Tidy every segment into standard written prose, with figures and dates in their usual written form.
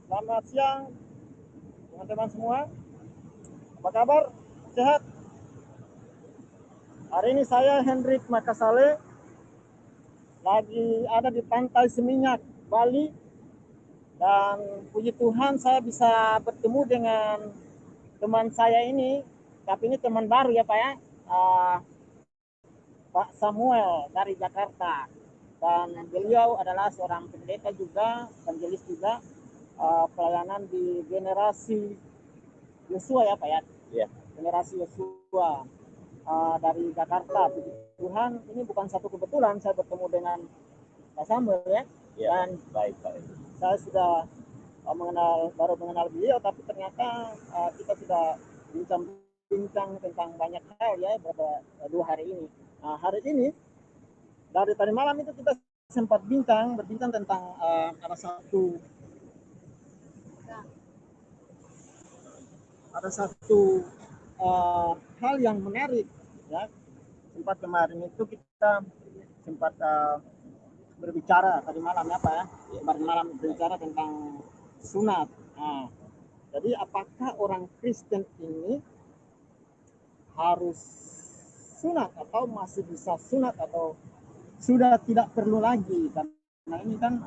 Selamat siang teman-teman semua. Apa kabar? Sehat? Hari ini saya Hendrik Makasale lagi ada di Pantai Seminyak, Bali. Dan puji Tuhan saya bisa bertemu dengan teman saya ini. Tapi ini teman baru ya Pak ya. Uh, Pak Samuel dari Jakarta. Dan beliau adalah seorang pendeta juga, evangelis juga, pelayanan di generasi Yosua ya Pak ya. Iya. Generasi Yosua dari Jakarta. Puji Tuhan, ini bukan satu kebetulan saya bertemu dengan Pak Samuel ya. Ya, Dan baik. saya sudah baru mengenal beliau, tapi ternyata kita sudah bincang-bincang tentang banyak hal ya pada 2 hari ini. Nah, hari ini dari tadi malam itu kita sempat berbincang tentang ada satu hal yang menarik ya. Sempat kemarin itu kita sempat berbicara tadi malam ya Pak ya. Kemarin malam berbicara tentang sunat. Nah, jadi apakah orang Kristen ini harus sunat atau masih bisa sunat atau sudah tidak perlu lagi? Karena ini kan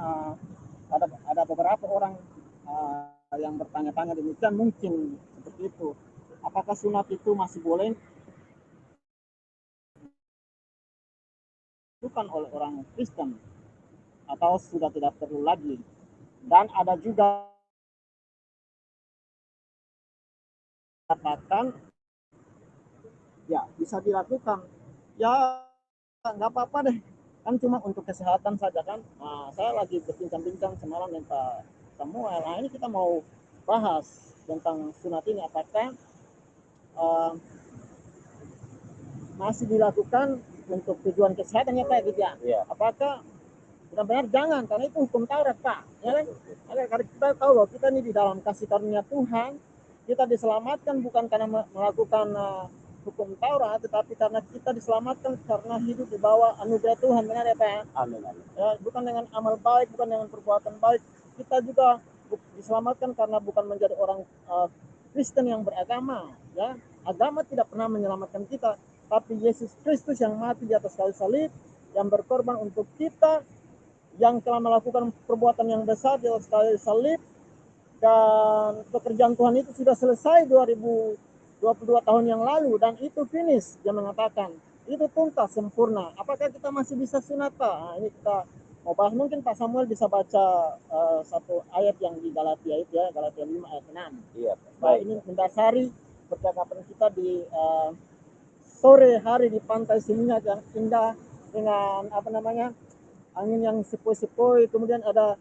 ada beberapa orang yang bertanya-tanya demikian, mungkin seperti itu. Apakah sunat itu masih boleh dilakukan oleh orang Kristen atau sudah tidak perlu lagi? Dan ada juga katakan ya bisa dilakukan, ya nggak apa-apa deh, kan cuma untuk kesehatan saja kan. Nah, saya lagi berbincang-bincang semalam dengan Pak Samuel. Nah, ini kita mau bahas tentang sunat ini, apakah uh, masih dilakukan untuk tujuan kesehatan ya Pak gitu ya. Iya. Apakah benar-benar jangan, karena itu hukum Taurat Pak ya kan. Karena kita tahu bahwa kita ini di dalam kasih karunia Tuhan, kita diselamatkan bukan karena melakukan hukum Taurat, tetapi karena kita diselamatkan karena hidup di bawah anugerah Tuhan, benar ya Pak? Amin. Ya, bukan dengan amal baik, bukan dengan perbuatan baik. Kita juga diselamatkan karena bukan menjadi orang Kristen yang beragama ya. Agama tidak pernah menyelamatkan kita, tapi Yesus Kristus yang mati di atas kayu salib, yang berkorban untuk kita, yang telah melakukan perbuatan yang besar di atas kayu salib. Dan pekerjaan Tuhan itu sudah selesai 2022 tahun yang lalu, dan itu finish. Dia mengatakan itu tuntas, sempurna. Apakah kita masih bisa sunat Pak? Nah, ini kita mau bahas. Mungkin Pak Samuel bisa baca satu ayat yang di Galatia itu ya, Galatia 5 ayat 6. Iya. Nah, ini mendasari percakapan kita di sore hari di Pantai Seminyak yang indah dengan angin yang sepoi-sepoi, kemudian ada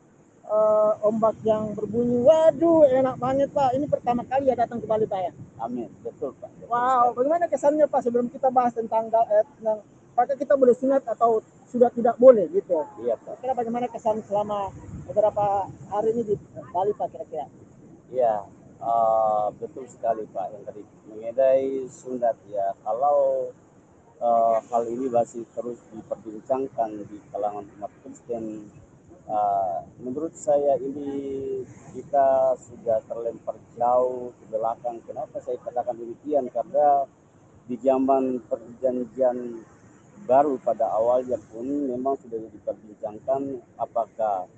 ombak yang berbunyi. Waduh, enak banget Pak. Ini pertama kali ya datang ke Bali Pak ya. Amin, betul Pak. Wow, bagaimana kesannya Pak sebelum kita bahas tentang apakah kita boleh sunat atau sudah tidak boleh gitu? Iya Pak. Kira bagaimana kesan selama beberapa hari ini di Bali Pak kira-kira? Iya, betul sekali Pak yang tadi mengenai sunat ya. Kalau hal ini masih terus diperbincangkan di kalangan umat Kristen, menurut saya ini kita sudah terlempar jauh ke belakang. Kenapa saya katakan demikian? Karena di zaman perjanjian baru pada awalnya pun memang sudah diperbincangkan apakah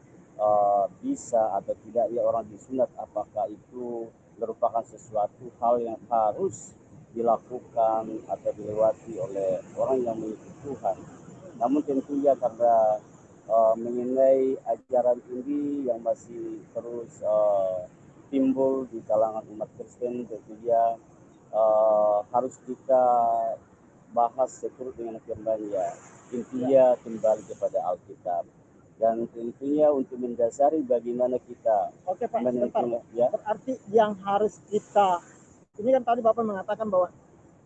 bisa atau tidak ya orang disunat, apakah itu merupakan sesuatu hal yang harus dilakukan atau dilewati oleh orang yang mengikuti Tuhan. Namun tentunya karena mengenai ajaran ini yang masih terus timbul di kalangan umat Kristen, tentunya harus kita bahas seturut dengan firman-Nya. Intinya kembali kepada Alkitab, dan tentunya untuk mendasari bagaimana kita menentukan ya. Berarti yang harus kita, ini kan tadi Bapak mengatakan bahwa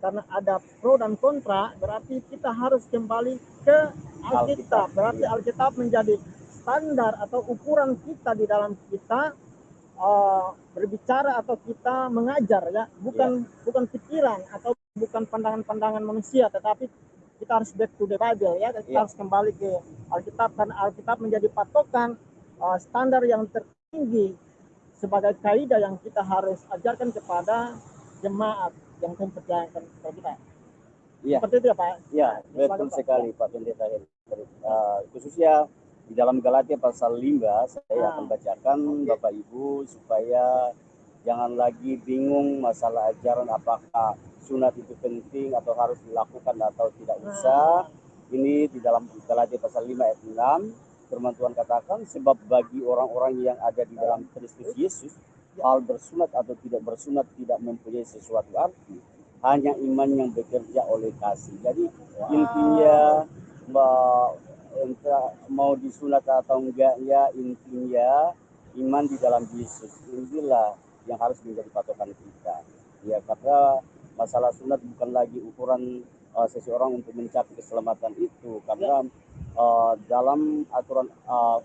karena ada pro dan kontra, berarti kita harus kembali ke Alkitab. Berarti Alkitab menjadi standar atau ukuran kita di dalam kita berbicara atau kita mengajar ya, bukan pikiran atau bukan pandangan-pandangan manusia, tetapi kita harus back to the Bible ya. Kita harus kembali ke Alkitab, karena Alkitab menjadi patokan standar yang tertinggi sebagai kaidah yang kita harus ajarkan kepada jemaat yang mempercayakan kepada kita. Iya, Seperti itu ya Pak? ya, Nah, betul silakan, Pak. sekali Pak Pendeta Heri. Khususnya di dalam Galatia pasal 5 saya akan bacakan Bapak Ibu supaya jangan lagi bingung masalah ajaran apakah sunat itu penting atau harus dilakukan atau tidak usah. Ini di dalam Galatia pasal 5 ayat 6 firman Tuhan katakan, sebab bagi orang-orang yang ada di dalam Kristus Yesus, hal bersunat atau tidak bersunat tidak mempunyai sesuatu arti, hanya iman yang bekerja oleh kasih. Jadi intinya mau disunat atau enggak ya, intinya iman di dalam Yesus. Inilah yang harus menjadi patokan kita. Ya, karena masalah sunat bukan lagi ukuran seseorang untuk mencapai keselamatan itu, karena dalam aturan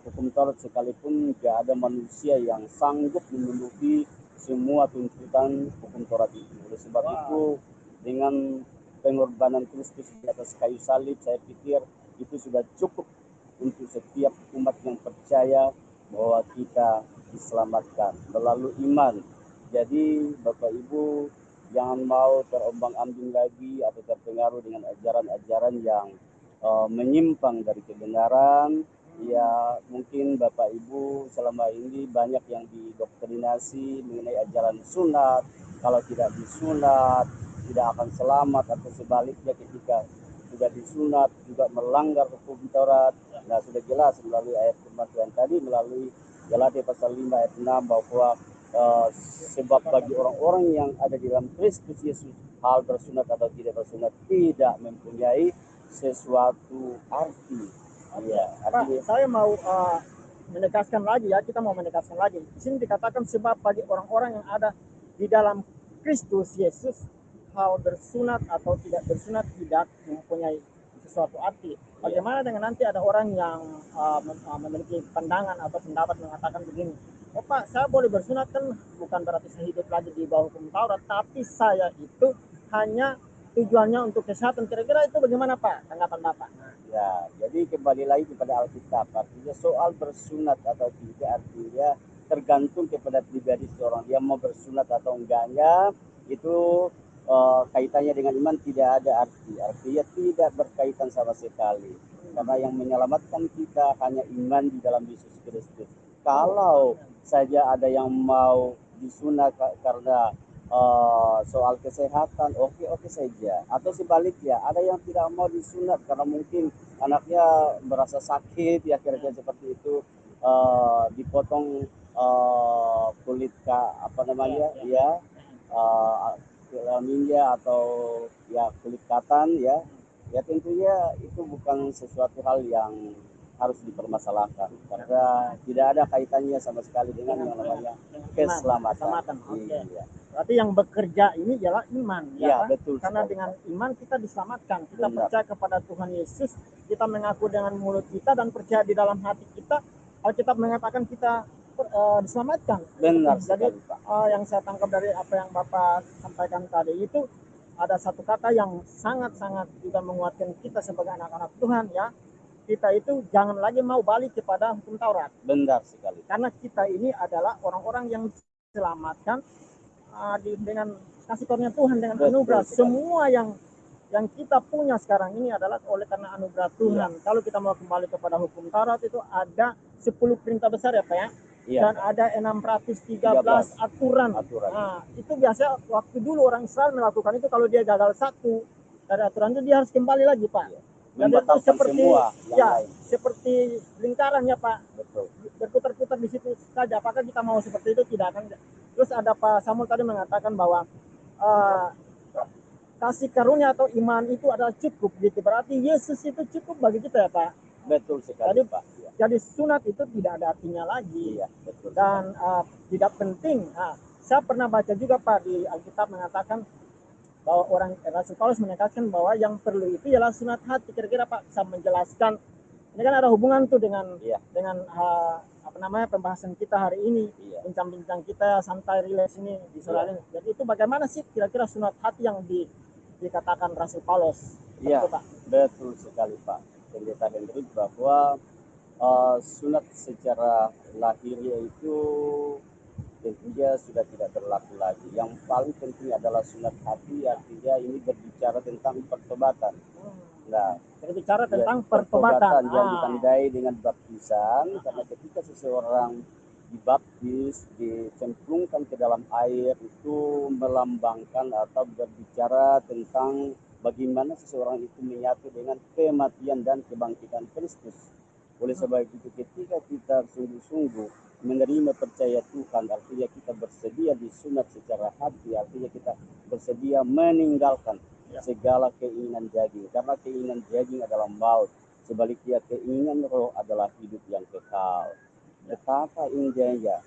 hukum Taurat sekalipun tidak ada manusia yang sanggup memenuhi semua tuntutan hukum Taurat itu. Oleh sebab itu, dengan pengorbanan Kristus di atas kayu salib, saya pikir itu sudah cukup untuk setiap umat yang percaya bahwa kita diselamatkan melalui iman. Jadi Bapak Ibu jangan mau terombang-ambing lagi atau terpengaruh dengan ajaran-ajaran yang menyimpang dari kebenaran. Ya, mungkin Bapak Ibu selama ini banyak yang didoktrinasi mengenai ajaran sunat. Kalau tidak disunat tidak akan selamat, atau sebaliknya ketika sudah disunat juga melanggar hukum Taurat. Nah, sudah jelas melalui ayat firman Tuhan tadi, melalui Galatia pasal 5 ayat 6 bahwa sebab bagi orang-orang yang ada di dalam Kristus Yesus, hal bersunat atau tidak bersunat tidak mempunyai sesuatu arti. Ya, Pak, saya mau menegaskan lagi ya, kita mau menegaskan lagi. Di sini dikatakan sebab bagi orang-orang yang ada di dalam Kristus Yesus, hal bersunat atau tidak bersunat tidak mempunyai sesuatu arti. Bagaimana dengan nanti ada orang yang memiliki pandangan atau pendapat mengatakan begini, oh Pak, saya boleh bersunat kan bukan berarti saya hidup lagi di bawah hukum Taurat, tapi saya itu hanya tujuannya untuk kesehatan. Kira-kira itu bagaimana Pak tanggapan Bapak? Ya, jadi kembali lagi kepada Alkitab. Artinya soal bersunat atau tidak artinya tergantung kepada pribadi seorang. Dia mau bersunat atau enggaknya itu kaitannya dengan iman tidak ada arti. Artinya tidak berkaitan sama sekali. Karena yang menyelamatkan kita hanya iman di dalam Yesus Kristus. Kalau saja ada yang mau disunat karena soal kesehatan, oke saja. Atau sebaliknya, ada yang tidak mau disunat karena mungkin anaknya merasa sakit, ya kira-kira seperti itu, dipotong kulit apa namanya ya, kelaminnya atau ya kulit katan ya, ya tentunya itu bukan sesuatu hal yang harus dipermasalahkan karena tidak ada kaitannya sama sekali dengan yang namanya keselamatan. Iya. Berarti yang bekerja ini ialah iman, ya, ya, betul. Karena dengan iman kita diselamatkan, kita percaya kepada Tuhan Yesus, kita mengaku dengan mulut kita dan percaya di dalam hati kita. Alkitab mengatakan kita diselamatkan. Benar. Jadi yang saya tangkap dari apa yang Bapak sampaikan tadi itu ada satu kata yang sangat-sangat juga menguatkan kita sebagai anak-anak Tuhan, ya. Kita itu jangan lagi mau balik kepada hukum Taurat. Benar sekali. Karena kita ini adalah orang-orang yang diselamatkan dengan kasih karunia Tuhan, dengan anugerah. Semua yang kita punya sekarang ini adalah oleh karena anugerah Tuhan. Ya. Kalau kita mau kembali kepada hukum Taurat itu ada 10 perintah besar ya Pak ya. Ya. Dan ada 613 aturan. Nah, itu biasa waktu dulu orang Israel melakukan itu, kalau dia gagal satu dari aturan itu dia harus kembali lagi Pak. Ya. Dan itu seperti seperti lingkaran ya Pak. Betul. Berputar-putar di situ saja. Apakah kita mau seperti itu? Tidak akan. Terus ada Pak Samuel tadi mengatakan bahwa kasih karunia atau iman itu adalah cukup gitu. Berarti Yesus itu cukup bagi kita ya Pak. Betul sekali Pak. Jadi sunat itu tidak ada artinya lagi. Iya, betul. Dan tidak penting. Saya pernah baca juga Pak di Alkitab mengatakan bahwa Rasul Paulus menekankan bahwa yang perlu itu ialah sunat hati. Kira-kira Pak bisa menjelaskan, ini kan ada hubungan tuh dengan pembahasan kita hari ini, bincang-bincang kita santai rileks ini di sore ini. Jadi itu bagaimana sih kira-kira sunat hati yang dikatakan Rasul Paulus? Iya, betul sekali Pak Pendeta Hendrik, bahwa sunat secara lahiriah itu tentunya sudah tidak berlaku lagi. Yang paling penting adalah sunat hati, artinya ini berbicara tentang pertobatan. Nah, Berbicara ya, tentang pertobatan. yang ditandai dengan baptisan, karena ketika seseorang dibaptis, dicemplungkan ke dalam air, itu melambangkan atau berbicara tentang bagaimana seseorang itu menyatu dengan kematian dan kebangkitan Kristus. Oleh sebab itu, ketika kita sungguh-sungguh menerima percaya Tuhan, artinya kita bersedia disunat secara hati, artinya kita bersedia meninggalkan segala keinginan daging, karena keinginan daging adalah maut, sebaliknya keinginan roh adalah hidup yang kekal. Betapa indahnya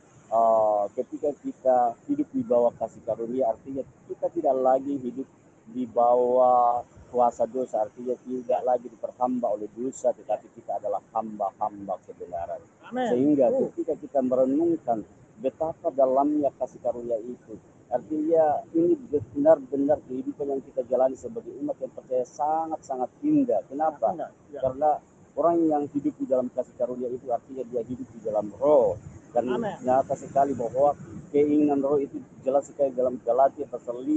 ketika kita hidup di bawah kasih karunia, artinya kita tidak lagi hidup di bawah kuasa dosa, artinya tidak lagi diperhamba oleh dosa, tetapi kita adalah hamba-hamba kebenaran. Sehingga ketika kita merenungkan betapa dalamnya kasih karunia itu, artinya ini benar-benar kehidupan yang kita jalani sebagai umat yang percaya sangat-sangat indah. Kenapa? Karena orang yang hidup di dalam kasih karunia itu artinya dia hidup di dalam roh. Dan nyata sekali bahwa keinginan roh itu jelas sekali dalam Galatia pasal 5,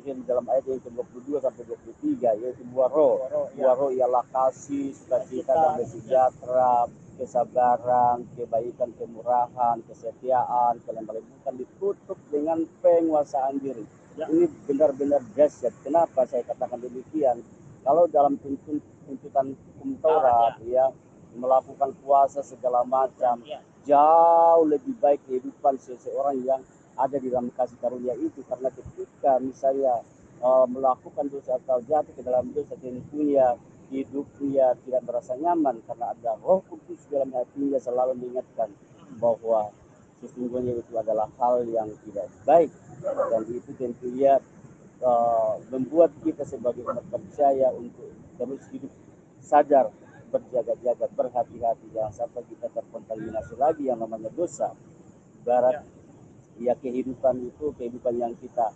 di dalam ayat yang ke-22 sampai 23, yaitu buah roh. Buah roh ialah kasih, sukacita, damai sejahtera, kesabaran, kebaikan, kemurahan, kesetiaan, kelemah lembutan, ditutup dengan penguasaan diri. Ini benar-benar dahsyat. Kenapa saya katakan demikian? Kalau dalam tuntutan hukum Taurat, ya, melakukan puasa segala macam, jauh lebih baik kehidupan seseorang yang ada di dalam kasih karunia itu, karena ketika misalnya melakukan dosa atau jatuh ke dalam dosa, tentunya hidupnya tidak merasa nyaman, karena ada Roh Kudus dalam hatinya selalu mengingatkan bahwa sesungguhnya itu adalah hal yang tidak baik, dan itu tentunya membuat kita sebagai umat percaya untuk terus hidup sadar, berjaga-jaga, berhati-hati, jangan sampai kita terkontaminasi lagi yang namanya dosa. Barat ya, kehidupan itu, kehidupan yang kita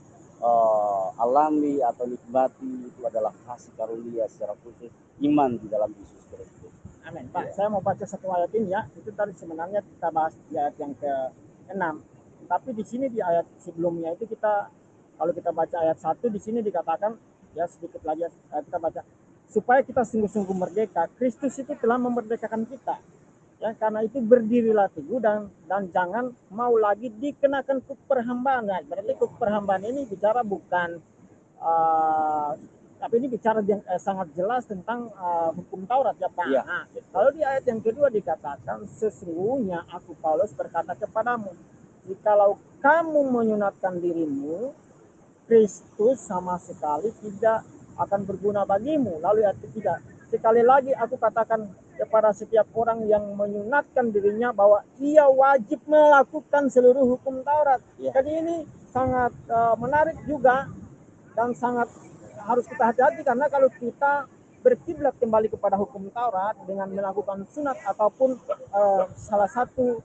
alami atau nikmati itu adalah kasih karunia, secara khusus iman di dalam Yesus Kristus. Amin. Pak, saya mau baca satu ayat ini ya. Itu tadi sebenarnya kita bahas di ayat yang ke-6. Tapi di sini di ayat sebelumnya itu kita, kalau kita baca ayat 1 di sini dikatakan, ya sedikit lagi kita baca, supaya kita sungguh-sungguh merdeka, Kristus itu telah memerdekakan kita. Ya, karena itu berdirilah teguh dan jangan mau lagi dikenakan perhambaan. Ya, berarti perhambaan ini bicara bukan tapi ini bicara sangat jelas tentang hukum Taurat ya Pak. Nah, kalau di ayat yang kedua dikatakan, sesungguhnya aku Paulus berkata kepadamu, jikalau kamu menyunatkan dirimu, Kristus sama sekali tidak akan berguna bagimu. Lalu ayat ketiga, sekali lagi aku katakan kepada setiap orang yang menyunatkan dirinya bahwa ia wajib melakukan seluruh hukum Taurat. Jadi ini sangat menarik juga dan sangat harus kita hati-hati, karena kalau kita berkiblat kembali kepada hukum Taurat dengan melakukan sunat ataupun salah satu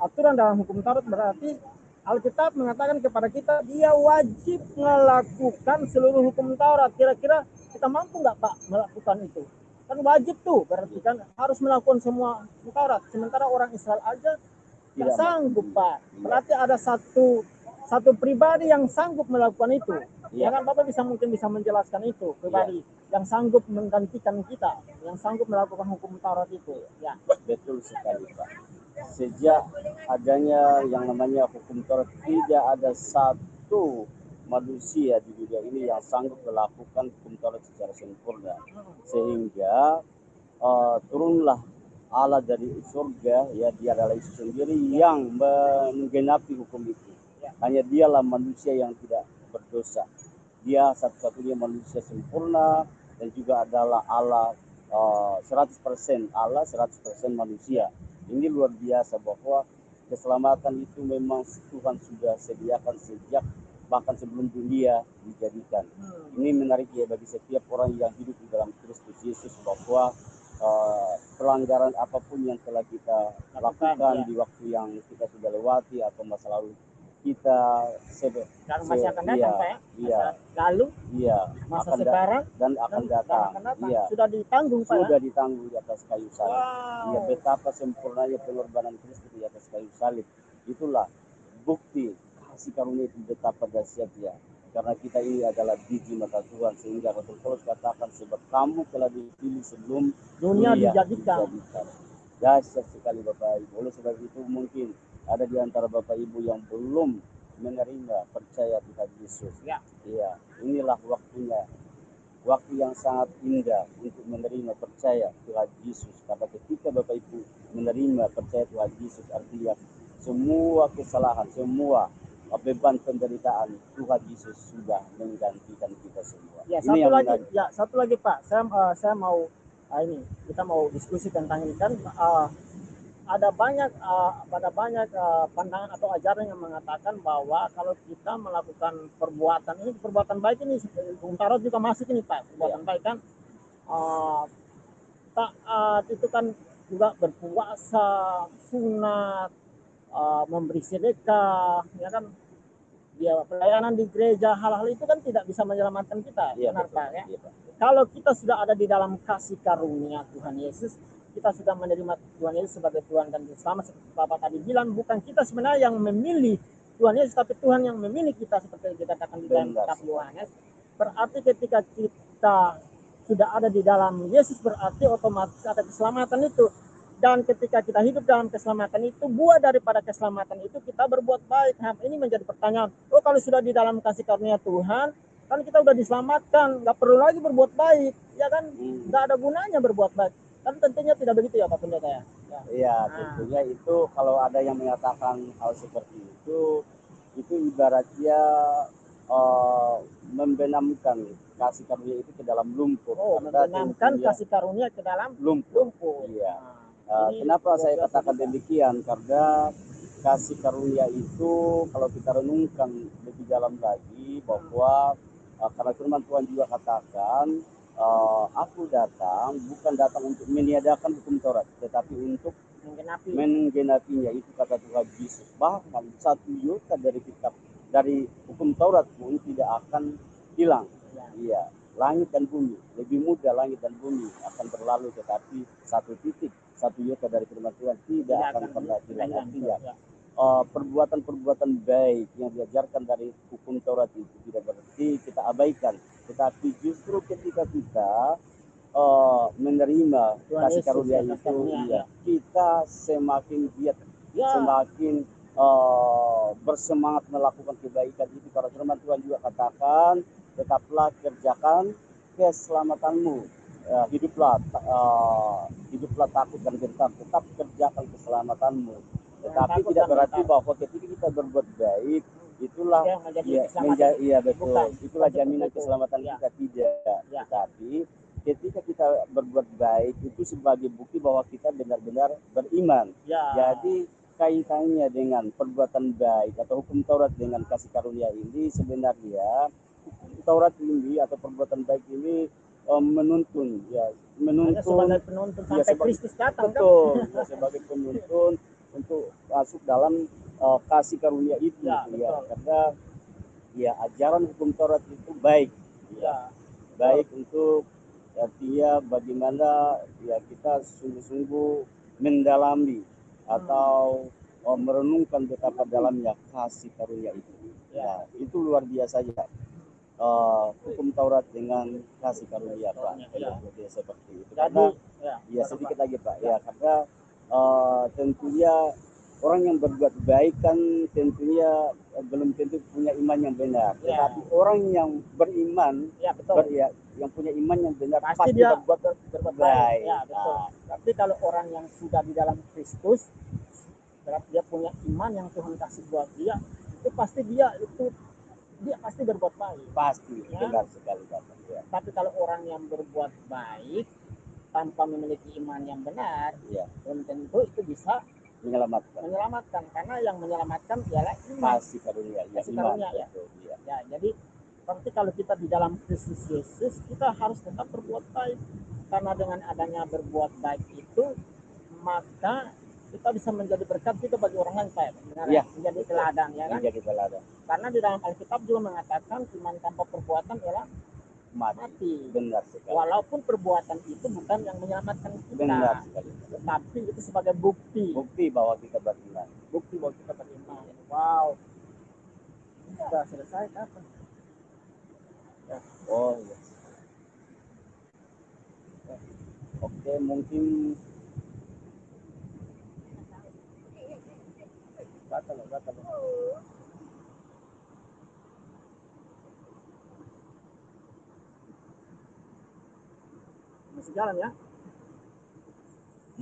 aturan dalam hukum Taurat, berarti Alkitab mengatakan kepada kita dia wajib melakukan seluruh hukum Taurat. Kira-kira kita mampu nggak Pak melakukan itu? Kan wajib tuh, berarti kan harus melakukan semua Taurat. Sementara orang Israel aja tidak sanggup Pak. Berarti ada satu pribadi yang sanggup melakukan itu. Ya kan Bapak mungkin bisa menjelaskan itu, pribadi yang sanggup menggantikan kita, yang sanggup melakukan hukum Taurat itu. Ya. Betul sekali Pak. Sejak adanya yang namanya hukum Taurat, tidak ada satu manusia di dunia ini yang sanggup melakukan hukum Taurat secara sempurna, sehingga turunlah Allah dari surga, ya, dia adalah Yesus sendiri yang menggenapi hukum itu. Hanya dialah manusia yang tidak berdosa. Dia satu-satunya manusia sempurna dan juga adalah Allah 100% Allah, 100% manusia. Ini luar biasa bahwa keselamatan itu memang Tuhan sudah sediakan sejak bahkan sebelum dunia dijadikan. Ini menarik ya bagi setiap orang yang hidup di dalam Kristus Yesus, bahwa pelanggaran apapun yang telah kita lakukan di waktu yang kita sudah lewati atau masa lalu kita masih akan datang Pak ya. Lalu masa akan sekarang dan akan datang. Sudah ditanggung Pak. Sudah ditanggung di atas kayu salib. Betapa sempurnanya pengorbanan Kristus di atas kayu salib. Itulah bukti kasih karunia itu betapa dahsyatnya. Karena kita ini adalah biji mata Tuhan, sehingga Rasul Paulus katakan sebab kamu telah dipilih sebelum Dunia dijadikan. Dahsyat sekali Bapak Ibu. Oleh sebab itu mungkin ada di antara Bapak Ibu yang belum menerima percaya Tuhan Yesus. Ya. Iya, inilah waktunya. Waktu yang sangat indah untuk menerima percaya Tuhan Yesus. Karena ketika Bapak Ibu menerima percaya Tuhan Yesus, artinya semua kesalahan, semua beban penderitaan Tuhan Yesus sudah menggantikan kita semua. Ya, satu lagi Pak, saya mau ini kita mau diskusi tentang ini kan ada banyak pandangan atau ajaran yang mengatakan bahwa kalau kita melakukan perbuatan baik ini, Bung Tarot juga masuk ini Pak, perbuatan baik kan taat itu kan juga berpuasa, sunat, memberi sedekah, ya kan, dia pelayanan di gereja, hal-hal itu kan tidak bisa menyelamatkan kita, benar Pak ya. Kalau kita sudah ada di dalam kasih karunia Tuhan Yesus, kita sudah menerima Tuhan Yesus sebagai Tuhan dan Juru Selamat, seperti Bapak tadi bilang, bukan kita sebenarnya yang memilih Tuhan Yesus, tapi Tuhan yang memilih kita, seperti yang dikatakan di dalam kitab Yohanes. Berarti ketika kita sudah ada di dalam Yesus, berarti otomatis ada keselamatan itu. Dan ketika kita hidup dalam keselamatan itu, buah daripada keselamatan itu kita berbuat baik. Nah, ini menjadi pertanyaan. Oh, kalau sudah di dalam kasih karunia Tuhan, kan kita udah diselamatkan, nggak perlu lagi berbuat baik, ya kan? Nggak ada gunanya berbuat baik. Kan tentunya tidak begitu ya Pak Pendeta ya? Iya, tentunya itu kalau ada yang mengatakan hal seperti itu ibaratnya membenamkan kasih karunia itu ke dalam lumpur. Oh, membenamkan kasih karunia ke dalam lumpur. Iya. Kenapa saya katakan demikian? Karena kasih karunia itu kalau kita renungkan lebih dalam lagi bahwa karena firman Tuhan juga katakan aku bukan datang untuk meniadakan hukum Taurat, tetapi untuk menggenapinya. Itu kata Tuhan Yesus. Bahkan satu iota dari hukum Taurat pun tidak akan hilang. Iya, langit dan bumi, lebih mudah langit dan bumi akan berlalu, tetapi satu iota dari firman Tuhan tidak akan pernah hilang. Artinya perbuatan-perbuatan baik yang diajarkan dari hukum Taurat itu tidak berarti kita abaikan, tetapi justru ketika kita menerima kasih karunia itu, kita semakin giat, semakin bersemangat melakukan kebaikan itu. Karena firman Tuhan juga katakan, tetaplah kerjakan keselamatanmu, hiduplah takut dan gentar, tetap kerjakan keselamatanmu. Tetapi tidak berarti bahwa ketika kita berbuat baik itulah itulah jaminan keselamatan kita, tidak. Tetapi ketika kita berbuat baik itu sebagai bukti bahwa kita benar-benar beriman. Jadi kaitannya dengan perbuatan baik atau hukum Taurat dengan kasih karunia ini, sebenarnya Taurat ini atau perbuatan baik ini menuntun sebagai penuntun sampai Kristus datang, betul, kan? Sebagai penuntun untuk masuk dalam kasih karunia itu, karena ajaran hukum Taurat itu baik, baik untuk artinya bagaimana kita sungguh-sungguh mendalami atau merenungkan betapa dalamnya kasih karunia itu. Itu luar biasa ya. Hukum Taurat dengan kasih karunia Pak, seperti itu. Karena sedikit lagi Pak, karena tentunya orang yang berbuat baik kan tentunya belum tentu punya iman yang benar, tetapi orang yang beriman, yang punya iman yang benar pasti dia berbuat baik. Tapi kalau orang yang sudah di dalam Kristus, berarti dia punya iman yang Tuhan kasih buat dia, itu pasti dia pasti berbuat baik. Pasti, benar sekali Bapak. Tapi kalau orang yang berbuat baik tanpa memiliki iman yang benar, belum tentu itu bisa menyelamatkan. Karena yang menyelamatkan ialah iman. Kasih karunia, jadi berarti kalau kita di dalam Kristus Yesus, kita harus tetap berbuat baik. Karena dengan adanya berbuat baik itu, maka kita bisa menjadi berkat juga bagi orang lain, Pak. Menjadi teladan, ya kan? Menjadi teladan. Karena di dalam Alkitab juga mengatakan iman tanpa perbuatan ialah mati. Benar sekali. Walaupun perbuatan itu bukan yang menyelamatkan kita. Benar sekali. Tetapi itu sebagai bukti. Bukti bahwa kita beriman. Bukti bahwa kita beriman. Wow, sudah selesai kapan? Ya. Oh iya. Oke, mungkin batal. Masih jalan ya?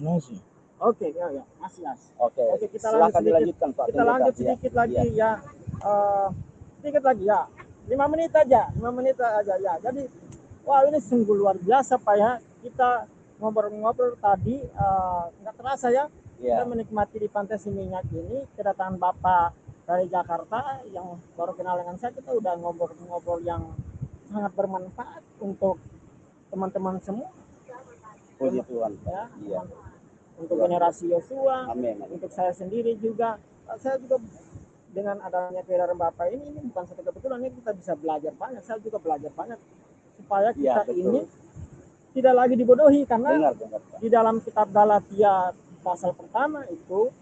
Masih. Oke, ya, masih ya. Oke, Oke, kita silakan lanjut sedikit. dilanjutkan Pak Kita Pendeta. lanjut Iya, sedikit iya. lagi ya. Sedikit lagi ya. 5 menit aja, 5 menit aja ya. Jadi, wah ini sungguh luar biasa Pak ya. Kita ngobrol-ngobrol tadi nggak terasa ya. Iya. Kita menikmati di Pantai Seminyak ini kedatangan Bapak dari Jakarta yang baru kenal dengan saya. Kita udah ngobrol-ngobrol yang sangat bermanfaat untuk teman-teman semua. Puji Tuhan. Ya, Iya. untuk generasi Yosua, Amin. untuk saya sendiri juga. Saya juga dengan adanya kehadiran Bapak ini bukan satu kebetulan, ini kita bisa belajar banyak. Saya juga belajar banyak supaya kita Iya, betul. ini tidak lagi dibodohi, karena Benar, Pak. di dalam kitab Galatia pasal pertama itu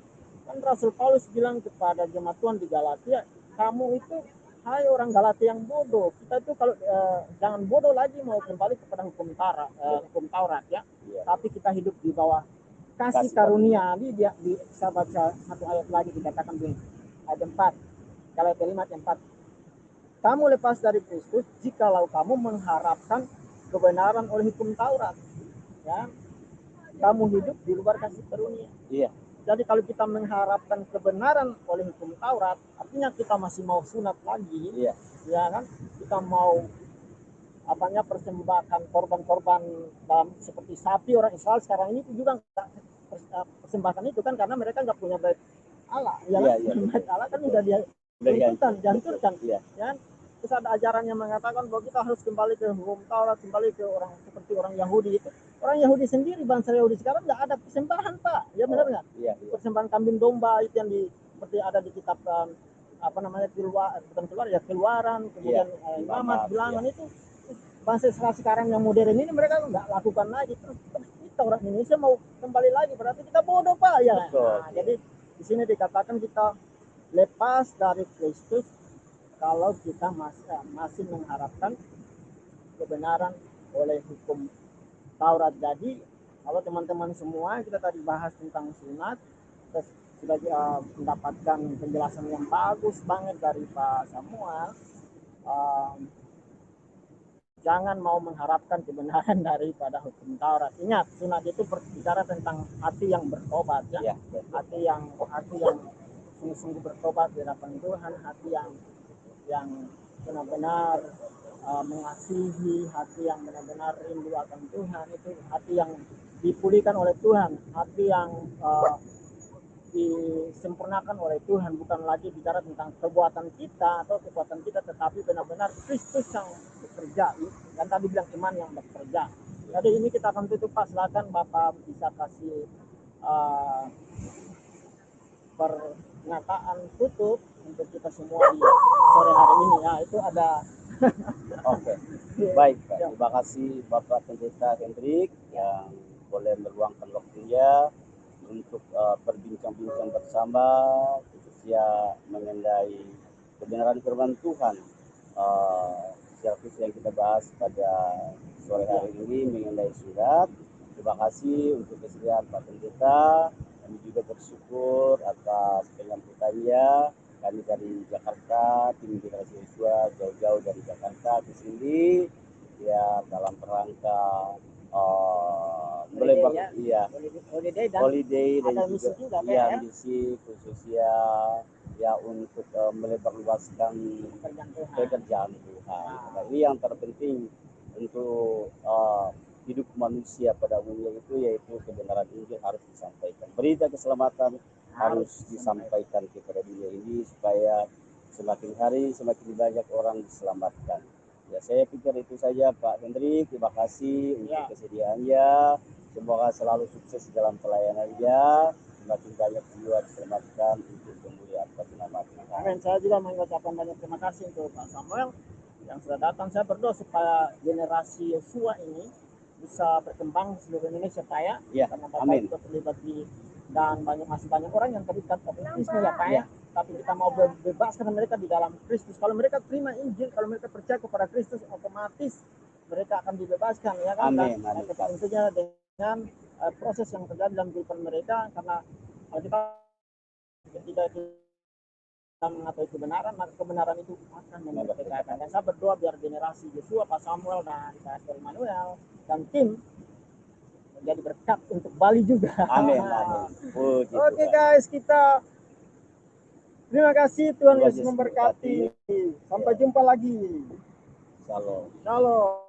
kan Rasul Paulus bilang kepada jemaat Tuhan di Galatia, kamu itu hai orang Galatia yang bodoh. Kita itu kalau jangan bodoh lagi mau kembali kepada hukum Taurat ya. Iya. Tapi kita hidup di bawah kasih karunia. Dia bisa baca satu ayat lagi dikatakan di ayat 4. Galatia 5 ayat 4. Kamu lepas dari Kristus jikalau kamu mengharapkan kebenaran oleh hukum Taurat. Ya. Kamu hidup di luar kasih karunia. Iya. Jadi kalau kita mengharapkan kebenaran oleh hukum Taurat, artinya kita masih mau sunat lagi, Iya. ya kan? Kita mau persembahkan korban-korban dalam seperti sapi. Orang Israel sekarang ini juga persembahkan itu kan karena mereka nggak punya bait Allah, ya kan? Iya. Bait Allah kan udah dihancurkan, Iya. ya. Terus ada ajaran yang mengatakan bahwa kita harus kembali ke hukum Taurat, kembali ke orang seperti orang Yahudi itu. Orang Yahudi sendiri, bangsa Yahudi sekarang nggak ada persembahan Pak, ya benar nggak? Iya. Persembahan kambing domba itu yang seperti ada di kitab Keluaran, kemudian Imamat, Bilangan itu. Bangsa Israel sekarang yang modern ini mereka nggak lakukan lagi. Terus kita orang Indonesia mau kembali lagi, berarti kita bodoh Pak ya. Nah, jadi di sini dikatakan kita lepas dari Kristus kalau kita masih mengharapkan kebenaran oleh hukum Taurat. Jadi kalau teman-teman semua kita tadi bahas tentang sunat, terus sudah mendapatkan penjelasan yang bagus banget dari Pak Samuel. Jangan mau mengharapkan kebenaran daripada hukum Taurat. Ingat, sunat itu berbicara tentang hati yang bertobat ya. Hati yang sungguh-sungguh bertobat di hadapan Tuhan, hati yang benar-benar mengasihi, hati yang benar-benar rindu akan Tuhan, itu hati yang dipulihkan oleh Tuhan, hati yang disempurnakan oleh Tuhan, bukan lagi bicara tentang perbuatan kita atau kekuatan kita, tetapi benar-benar Kristus yang bekerja, dan tadi bilang iman yang bekerja. Jadi ini kita akan tutup Pak, silakan Bapak bisa kasih pernyataan tutup untuk kita semua di sore hari ini ya. Itu ada Oke. Baik Pak, terima kasih Bapak Pendeta Hendrik yang boleh meluangkan waktunya untuk berbincang-bincang bersama, khususnya mengenai kebenaran firman Tuhan. Secara khusus yang kita bahas pada sore hari ini mengenai surat. Terima kasih untuk kesediaan Pak Pendeta. Kami juga bersyukur atas penyampaiannya. Kami dari Jakarta, tim generasi Yosua jauh-jauh dari Jakarta ke sini ya dalam kerangka melebar holiday dan juga misi khususnya ya untuk melebarluaskan pekerjaan Tuhan. Nah, ini yang terpenting untuk hidup manusia pada umumnya itu yaitu kebenaran Injil harus disampaikan. Berita keselamatan harus disampaikan kepada dunia ini supaya semakin hari semakin banyak orang diselamatkan. Ya, saya pikir itu saja Pak Hendrik. Terima kasih untuk kesediaannya. Semoga selalu sukses dalam pelayanannya. Semakin banyak jiwa diselamatkan untuk kemuliaan nama Tuhan. Amin. Saya juga mengucapkan banyak terima kasih untuk Pak Samuel yang sudah datang. Saya berdoa supaya generasi Yosua ini bisa berkembang di seluruh Indonesia Pak ya. Ya, karena Bapak amin. juga terlibat di dan masih banyak orang yang terikat okultisme ya Pak ya. Tapi kita mau bebaskan mereka di dalam Kristus. Kalau mereka terima Injil, kalau mereka percaya kepada Kristus, otomatis mereka akan dibebaskan ya kan. Amin, Dan amin. tentunya dengan proses yang terjadi dalam kehidupan mereka, karena kita ketika kita mengetahui kebenaran, maka kebenaran itu akan memerdekakan. Dan saya berdoa biar generasi Yosua, Pak Samuel, dan Pastor Emmanuel dan tim menjadi berkat untuk Bali juga. Amin, amin. Oke guys, kita terima kasih, Tuhan Yesus memberkati. Sampai jumpa lagi. Shalom. Shalom.